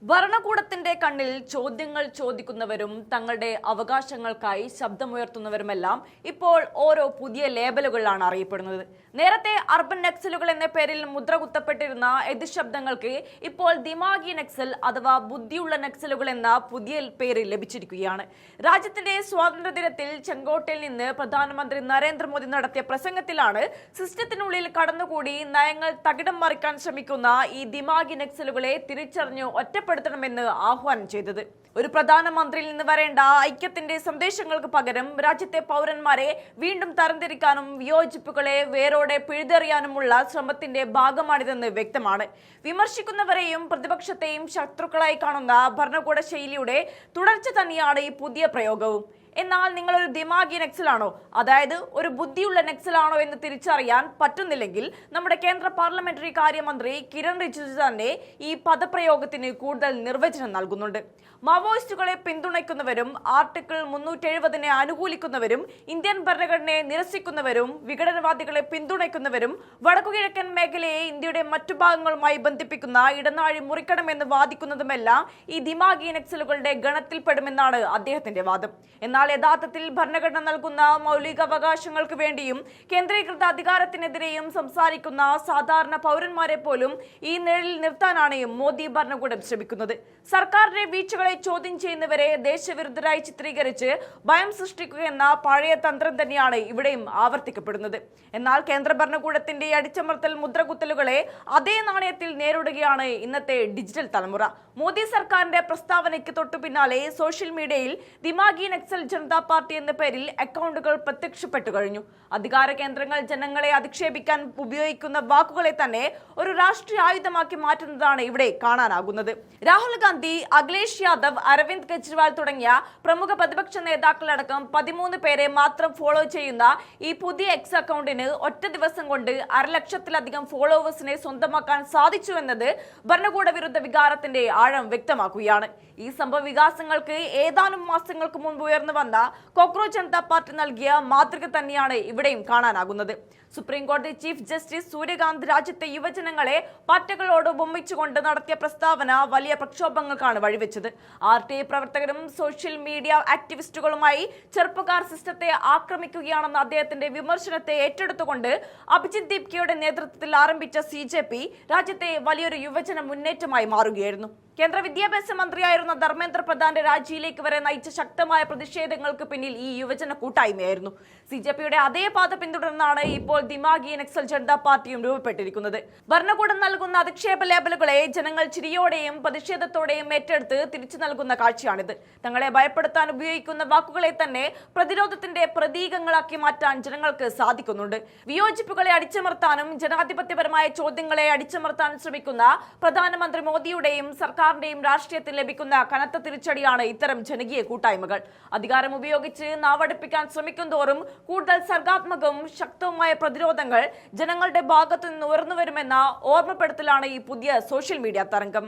ഭരണകൂടത്തിന്റെ കണ്ണിൽ ചോദ്യങ്ങൾ ചോദിക്കുന്നവരും തങ്ങളുടെ അവകാശങ്ങൾക്കായി ശബ്ദമുയർത്തുന്നവരുമെല്ലാം ഇപ്പോൾ ഓരോ പുതിയ ലേബലുകളിലാണ് അറിയപ്പെടുന്നത്. നേരത്തെ അർബൻ നക്സലുകൾ എന്ന പേരിൽ മുദ്ര കുത്തപ്പെട്ടിരുന്ന എതിർശബ്ദങ്ങൾക്ക് ഇപ്പോൾ ദിമാഗി നക്സൽ അഥവാ ബുദ്ധിയുള്ള നക്സലുകൾ എന്ന പുതിയ പേര് ലഭിച്ചിരിക്കുകയാണ്. രാജ്യത്തിന്റെ സ്വാതന്ത്ര്യ ദിനത്തിൽ ചെങ്കോട്ടയിൽ നിന്ന് പ്രധാനമന്ത്രി നരേന്ദ്രമോദി നടത്തിയ പ്രസംഗത്തിലാണ് സിസ്റ്റത്തിനുള്ളിൽ കടന്നുകൂടി നയങ്ങൾ തകിടം മറിക്കാൻ ശ്രമിക്കുന്ന ഈ ദിമാഗി നക്സലുകളെ തിരിച്ചറിഞ്ഞു ഒറ്റപ്പെടുത്തണമെന്ന് ആഹ്വാനം ചെയ്തത്. ഒരു പ്രധാനമന്ത്രിയിൽ നിന്ന് വരേണ്ട ഐക്യത്തിന്റെ സന്ദേശങ്ങൾക്ക് പകരം രാജ്യത്തെ പൗരന്മാരെ വീണ്ടും തരംതിരിക്കാനും വിയോജിപ്പുകളെ വേരോടെ പിഴുതെറിയാനുമുള്ള ശ്രമത്തിന്റെ ഭാഗമാണിതെന്ന് വ്യക്തമാണ്. വിമർശിക്കുന്നവരെയും പ്രതിപക്ഷത്തെയും ശത്രുക്കളായി കാണുന്ന ഭരണകൂട ശൈലിയുടെ തുടർച്ച തന്നെയാണ് ഈ പുതിയ പ്രയോഗവും. എന്നാൽ നിങ്ങളൊരു ദിമാഗി നക്സലാണോ, അതായത് ഒരു ബുദ്ധിയുള്ള നക്സലാണോ എന്ന് തിരിച്ചറിയാൻ പറ്റുന്നില്ലെങ്കിൽ നമ്മുടെ കേന്ദ്ര പാർലമെന്ററി കാര്യമന്ത്രി കിരൺ റിജിജു തന്നെ ഈ പദപ്രയോഗത്തിന് കൂടുതൽ നിർവചനം നൽകുന്നുണ്ട്. മാവോയിസ്റ്റുകളെ പിന്തുണയ്ക്കുന്നവരും ആർട്ടിക്കിൾ 370 അനുകൂലിക്കുന്നവരും ഇന്ത്യൻ ഭരണഘടനയെ നിരസിക്കുന്നവരും വിഘടനവാദികളെ പിന്തുണയ്ക്കുന്നവരും വടക്കുകിഴക്കൻ മേഖലയെ ഇന്ത്യയുടെ മറ്റു ഭാഗങ്ങളുമായി ബന്ധിപ്പിക്കുന്ന ഇടനാഴി മുറിക്കണമെന്ന് വാദിക്കുന്നതുമെല്ലാം ഈ ദിമാഗി നക്സലുകളുടെ ഗണത്തിൽപ്പെടുമെന്നാണ് അദ്ദേഹത്തിന്റെ വാദം. എന്നാൽ യഥാർത്ഥത്തിൽ ഭരണഘടന നൽകുന്ന മൗലികാവകാശങ്ങൾക്ക് വേണ്ടിയും കേന്ദ്രീകൃത അധികാരത്തിനെതിരെയും സംസാരിക്കുന്ന സാധാരണ പൗരന്മാരെ പോലും ഈ നിഴലിൽ നിർത്താനാണ് മോദി ഭരണകൂടം ശ്രമിക്കുന്നത്. സർക്കാരിന്റെ വീഴ്ചകളെ ചോദ്യം ചെയ്യുന്നവരെ ദേശവിരുദ്ധരായി ചിത്രീകരിച്ച് ഭയം സൃഷ്ടിക്കുക എന്ന പഴയ തന്ത്രം തന്നെയാണ് ഇവിടെയും ആവർത്തിക്കപ്പെടുന്നത്. എന്നാൽ കേന്ദ്ര ഭരണകൂടത്തിന്റെ അടിച്ചമർത്തൽ മുദ്രകുത്തലുകളെ അതേ നാണയത്തിൽ നേരിടുകയാണ് ഇന്നത്തെ ഡിജിറ്റൽ തലമുറ. മോദി സർക്കാരിന്റെ പ്രസ്താവനയ്ക്ക് തൊട്ടു പിന്നാലെ സോഷ്യൽ മീഡിയയിൽ ദിമാഗി നക്സൽ ജനതാ പാർട്ടി എന്ന പേരിൽ അക്കൗണ്ടുകൾ പ്രത്യക്ഷപ്പെട്ടു കഴിഞ്ഞു. അധികാര കേന്ദ്രങ്ങൾ ജനങ്ങളെ അധിക്ഷേപിക്കാൻ ഉപയോഗിക്കുന്ന വാക്കുകളെ തന്നെ ഒരു രാഷ്ട്രീയ ആയുധമാക്കി മാറ്റുന്നതാണ് ഇവിടെ കാണാനാകുന്നത്. രാഹുൽ ഗാന്ധി, അഖിലേഷ് യാദവ്, അരവിന്ദ് കെജ്രിവാൾ തുടങ്ങിയ പ്രമുഖ പ്രതിപക്ഷ നേതാക്കളടക്കം 13 പേരെ മാത്രം ഫോളോ ചെയ്യുന്ന ഈ പുതിയ എക്സ് അക്കൗണ്ടിന് ഒറ്റ ദിവസം കൊണ്ട് 1,00,000-ലധികം ഫോളോവേഴ്സിനെ സ്വന്തമാക്കാൻ സാധിച്ചു എന്നത് ഭരണകൂട വിരുദ്ധ വികാരത്തിന്റെ ആഴം വ്യക്തമാക്കുകയാണ്. ഈ സംഭവ വികാസങ്ങൾക്ക് ഏതാനും മാസങ്ങൾക്ക് മുൻപ് ഉയർന്നു വന്ന കോക്രോച്ച് ജനതാ പാർട്ടി നൽകിയ മാതൃക തന്നെയാണ് ഇവിടെയും കാണാനാകുന്നത്. സുപ്രീം കോടതി ചീഫ് ജസ്റ്റിസ് സൂര്യകാന്ത് രാജ്യത്തെ യുവജനങ്ങളെ പാർട്ടികളോട് ഉപമിച്ചുകൊണ്ട് നടത്തിയ പ്രസ്താവന വലിയ പ്രക്ഷോഭങ്ങൾക്കാണ് വഴിവെച്ചത്. RTI പ്രവർത്തകരും സോഷ്യൽ മീഡിയ ആക്ടിവിസ്റ്റുകളുമായി ചെറുപ്പക്കാർ സിസ്റ്റത്തെ ആക്രമിക്കുകയാണെന്ന അദ്ദേഹത്തിന്റെ വിമർശനത്തെ ഏറ്റെടുത്തുകൊണ്ട് അഭിജിത് ദീപ്കയുടെ നേതൃത്വത്തിൽ ആരംഭിച്ച CJP രാജ്യത്തെ വലിയൊരു യുവജന മുന്നേറ്റമായി മാറുകയായിരുന്നു. കേന്ദ്ര വിദ്യാഭ്യാസ മന്ത്രിയായിരുന്ന ധർമ്മേന്ദ്ര പ്രധാന്റെ രാജിയിലേക്ക് വരെ നയിച്ച ശക്തമായ പ്രതിഷേധങ്ങൾക്ക് പിന്നിൽ ഈ യുവജന കൂട്ടായ്മയായിരുന്നു. CJPയുടെ അതേ പാത പിന്തുടർന്നാണ് ഇപ്പോൾ ദിമാഗി നക്സൽ ജനതാ പാർട്ടിയും രൂപപ്പെട്ടിരിക്കുന്നത്. ഭരണകൂടം നൽകുന്ന അധിക്ഷേപ ലേബലുകളെ ജനങ്ങൾ ചിരിയോടെയും പ്രതിഷേധത്തോടെയും ഏറ്റെടുത്ത് തിരിച്ചു നൽകുന്ന കാഴ്ചയാണിത്. തങ്ങളെ ഭയപ്പെടുത്താൻ ഉപയോഗിക്കുന്ന വാക്കുകളെ തന്നെ പ്രതിരോധത്തിന്റെ പ്രതീകങ്ങളാക്കി മാറ്റാൻ ജനങ്ങൾക്ക് സാധിക്കുന്നുണ്ട്. വിയോജിപ്പുകളെ അടിച്ചമർത്താനും ജനാധിപത്യപരമായ ചോദ്യങ്ങളെ അടിച്ചമർത്താൻ ശ്രമിക്കുന്ന പ്രധാനമന്ത്രി മോദിയുടെയും സർക്കാരിന്റെയും രാഷ്ട്രീയത്തിൽ ലഭിക്കുന്ന കനത്ത തിരിച്ചടിയാണ് ഇത്തരം ജനകീയ കൂട്ടായ്മകൾ. അധികാരം ഉപയോഗിച്ച് നാവടുപ്പിക്കാൻ ശ്രമിക്കുന്തോറും കൂടുതൽ സർഗാത്മകവും ശക്തവുമായ പ്രതിരോധങ്ങൾ ജനങ്ങളുടെ ഭാഗത്തു നിന്ന് ഉയർന്നുവരുമെന്ന ഓർമ്മപ്പെടുത്തലാണ് ഈ പുതിയ സോഷ്യൽ മീഡിയ തരംഗം.